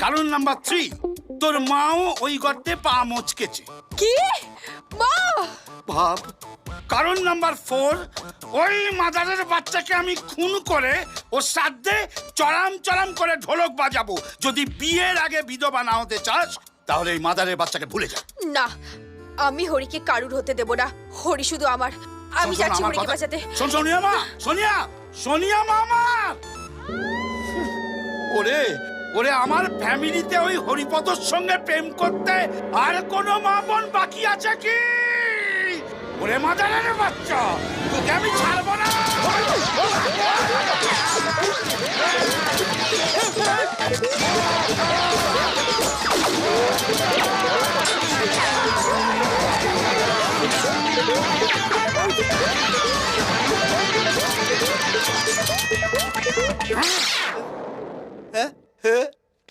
কারণ নাম্বার 3, তোর মাও ওই গর্তে পা মচকেছে। কি মা? ভাব। কারণ নাম্বার 4, ওই মাদারের বাচ্চাকে আমি খুন করে ওর শ্রাদ্ধে চড়াম চড়াম করে ঢোলক বাজাবো। যদি বিয়ের আগে বিধবা না হতে চাস তাহলে এই মাদারের বাচ্চাকে ভুলে যা। না, আমি হরিকে কারুর হতে দেব না। হরি শুধু আমার। আমি যাচ্ছি হরিকে বাঁচাতে। শোন সোনিয়া মা, সোনিয়া মা আমার। ওরে ওরে, আমার ফ্যামিলিতে ওই হরিপদর সঙ্গে প্রেম করতে আর কোনো মা বোন বাকি আছে কি? ওরে মাদারের বাচ্চা, তোকে আমি ছাড়বো না।